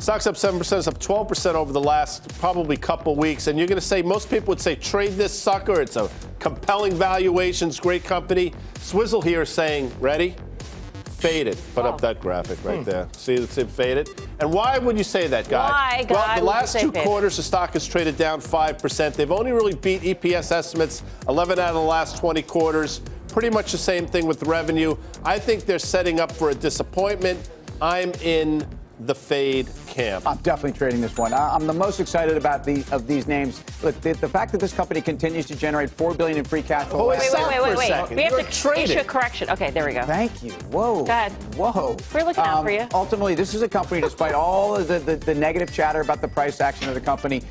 Stock's up 7%. It's up 12% over the last probably couple weeks. And you're going to say, most people would say, trade this sucker. It's a compelling valuations, great company. Swizzle here is saying, ready? Faded. Put up that graphic right there. See, it's faded. And why would you say that, Guy? Why, Guy? Well, the last two quarters, the stock has traded down 5%. They've only really beat EPS estimates 11 out of the last 20 quarters. Pretty much the same thing with the revenue. I think they're setting up for a disappointment. I'm in the fade camp. I'm definitely trading this one. I'm the most excited about these names. Look, the fact that this company continues to generate $4 billion in free cash flow. Wait. We have to issue a correction. Okay, there we go. Thank you. Whoa. Go ahead. Whoa. We're looking out for you. Ultimately, this is a company, despite all of the negative chatter about the price action of the company,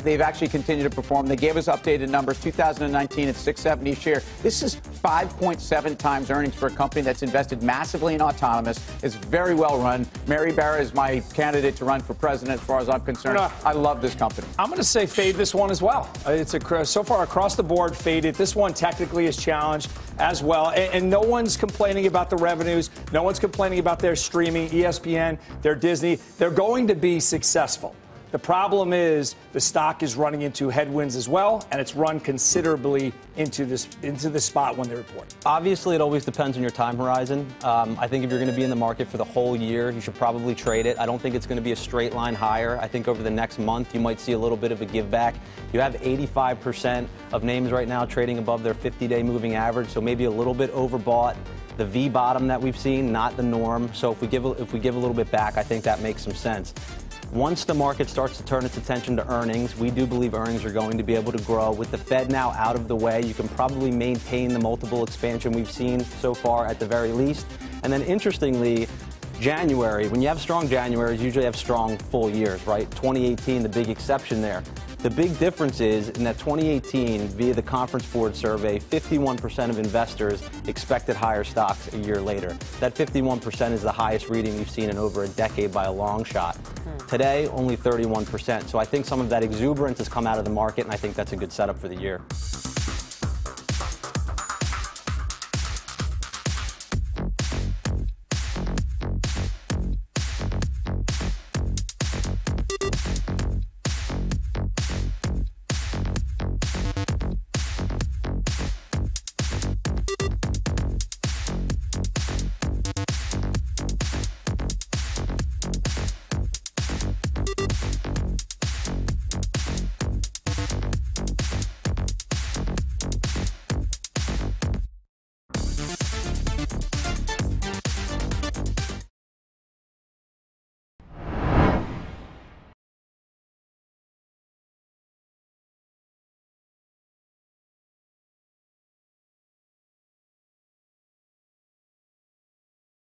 they've actually continued to perform. They gave us updated numbers. 2019 at $6.70 a share. This is 5.7 times earnings for a company that's invested massively in autonomous. It's very well run. Mary Barra is my candidate to run for president, as far as I'm concerned. I love this company. I'm going to say fade this one as well. It's so far across the board faded. This one technically is challenged as well. And no one's complaining about the revenues. No one's complaining about their streaming, ESPN, their Disney. They're going to be successful. The problem is the stock is running into headwinds as well, and it's run considerably into the spot when they report. Obviously, it always depends on your time horizon. I think if you're going to be in the market for the whole year, you should probably trade it. I don't think it's going to be a straight line higher. I think over the next month, you might see a little bit of a give back. You have 85% of names right now trading above their 50-day moving average, so maybe a little bit overbought. The V bottom that we've seen, not the norm. So if we give a little bit back, I think that makes some sense. Once the market starts to turn its attention to earnings, we do believe earnings are going to be able to grow. With the Fed now out of the way, you can probably maintain the multiple expansion we've seen so far at the very least. And then interestingly, January, when you have strong Januaries, you usually have strong full years, right? 2018, the big exception there. The big difference is in that 2018, via the Conference Board survey, 51% of investors expected higher stocks a year later. That 51% is the highest reading we've seen in over a decade by a long shot. Today, only 31%. So I think some of that exuberance has come out of the market, and I think that's a good setup for the year.